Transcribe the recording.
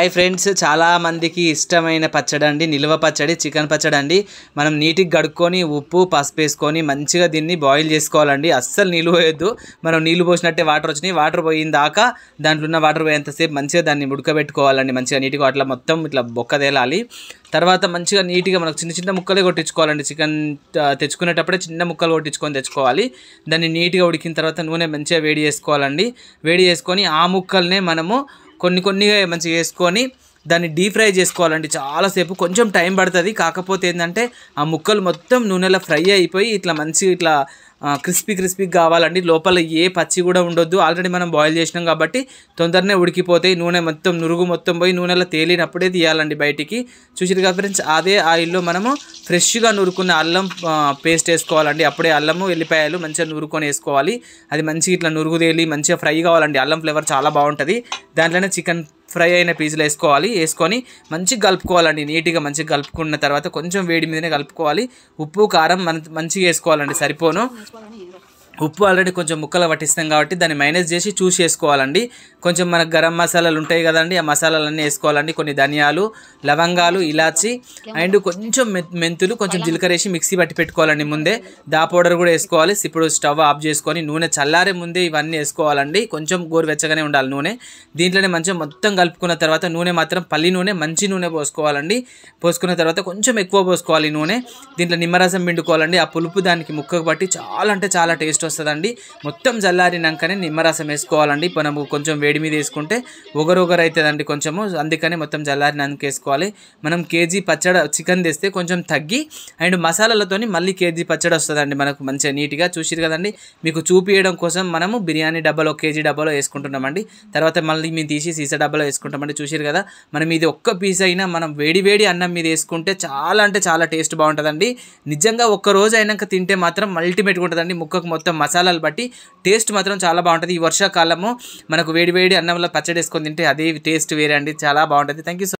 Hi friends, చాలా మందికి ఇష్టమైన పచ్చడి అండి నిల్వ పచ్చడి, చికెన్ పచ్చడి అండి. మనం నీటికి కడుక్కొని ఉప్పు పసుపు వేసుకొని మంచిగా దీన్ని బాయిల్ చేసుకోవాలండి. అస్సలు నీళ్ళు పోయొద్దు. మనం నీళ్ళు పోసినట్టే వాటర్ వచ్చినాయి. వాటర్ పోయిన దాకా దాంట్లో ఉన్న వాటర్ పోయేంతసేపు మంచిగా దాన్ని ఉడకబెట్టుకోవాలండి. మంచిగా నీట్గా అట్లా మొత్తం ఇట్లా బొక్క తేలాలి. తర్వాత మంచిగా నీట్గా మనకు చిన్న చిన్న ముక్కలే కొట్టించుకోవాలండి. చికెన్ తెచ్చుకునేటప్పుడే చిన్న ముక్కలు కొట్టించుకొని తెచ్చుకోవాలి. దాన్ని నీట్గా ఉడికిన తర్వాత నూనె మంచిగా వేడి చేసుకోవాలండి. వేడి చేసుకొని ఆ ముక్కల్నే మనము కొన్నిగా మంచిగా వేసుకొని దాన్ని డీప్ ఫ్రై చేసుకోవాలండి. చాలాసేపు కొంచెం టైం పడుతుంది. కాకపోతే ఏంటంటే ఆ ముక్కలు మొత్తం నూనెలో ఫ్రై అయిపోయి ఇట్లా మంచిగా ఇట్లా క్రిస్పీ కావాలండి. లోపల ఏ పచ్చి కూడా ఉండొద్దు. ఆల్రెడీ మనం బాయిల్ చేసినాం కాబట్టి తొందరనే ఉడికిపోతాయి. నూనె మొత్తం నురుగు మొత్తం పోయి నూనెలో తేలినప్పుడే తీయాలండి బయటికి. చూసిరు కదా ఫ్రెండ్స్, అదే ఆయిల్లో మనము ఫ్రెష్గా నూరుకున్న అల్లం పేస్ట్ వేసుకోవాలండి. అప్పుడే అల్లము ఎల్లిపాయలు మంచిగా నూరుకొని వేసుకోవాలి. అది మంచిగా ఇట్లా నురుగు తేలి మంచిగా ఫ్రై కావాలండి. అల్లం ఫ్లేవర్ చాలా బాగుంటుంది. దాంట్లోనే చికెన్ ఫ్రై అయిన పీసులు వేసుకొని మంచిగా కలుపుకోవాలండి. నీట్గా మంచిగా కలుపుకున్న తర్వాత కొంచెం వేడి మీదనే కలుపుకోవాలి. ఉప్పు కారం మంచిగా వేసుకోవాలండి. సరిపోను ఉప్పు ఆల్రెడీ కొంచెం ముక్కలు పట్టిస్తాం కాబట్టి దాన్ని మైనస్ చేసి చూసి వేసుకోవాలండి. కొంచెం మనకు గరం మసాలాలు ఉంటాయి కదండి, ఆ మసాలాలన్నీ వేసుకోవాలండి. కొన్ని ధనియాలు, లవంగాలు, ఇలాచి అండ్ కొంచెం మెంతులు, కొంచెం జీలకర్ర వేసి మిక్సీ పట్టి పెట్టుకోవాలండి. ముందే దా పౌడర్ కూడా వేసుకోవాలి. ఇప్పుడు స్టవ్ ఆఫ్ చేసుకొని నూనె చల్లారే ముందే ఇవన్నీ వేసుకోవాలండి. కొంచెం గోరువెచ్చగానే ఉండాలి నూనె. దీంట్లోనే మంచిగా మొత్తం కలుపుకున్న తర్వాత నూనె మాత్రం పల్లి నూనె, మంచి నూనె పోసుకోవాలండి. పోసుకున్న తర్వాత కొంచెం ఎక్కువ పోసుకోవాలి నూనె. దీంట్లో నిమ్మరసం పిండుకోవాలండి. ఆ పులుపు దానికి ముక్కకు బట్టి చాలా అంటే చాలా టేస్ట్ వస్తుందండి. మొత్తం చల్లారినాకనే నిమ్మరసం వేసుకోవాలండి. మనము కొంచెం వేడి మీద వేసుకుంటే ఒగరు అవుతుందండి కొంచెము. అందుకని మొత్తం చల్లారినాక వేసుకోవాలి. మనం కేజీ పచ్చడి చికెన్ తెస్తే కొంచెం తగ్గి అండ్ మసాలాలతోని మళ్ళీ కేజీ పచ్చడి వస్తుందండి మనకు మంచిగా నీట్గా. చూసిరు కదండి, మీకు చూపించడం కోసం మనము బిర్యానీ డబ్బాలో కేజీ డబ్బాలో వేసుకుంటున్నామండి. తర్వాత మళ్ళీ మేము తీసి సీసా డబ్బాలో వేసుకుంటామండి. చూసిరు కదా, మనం ఇది ఒక్క పీస్ అయినా మనం వేడి అన్నం మీద వేసుకుంటే చాలా అంటే చాలా టేస్ట్ బాగుంటుందండి. నిజంగా ఒక్క రోజు అయినాక తింటే మాత్రం అల్టిమేట్గా ఉంటుందండి. ముక్కకు మొత్తం మసాలాలు బట్టి టేస్ట్ మాత్రం చాలా బాగుంటుంది. ఈ వర్షాకాలము మనకు వేడి అన్నంలో పచ్చడి వేసుకొని తింటే అదే టేస్ట్ వేరే అండి. చాలా బాగుంటుంది. Thank you.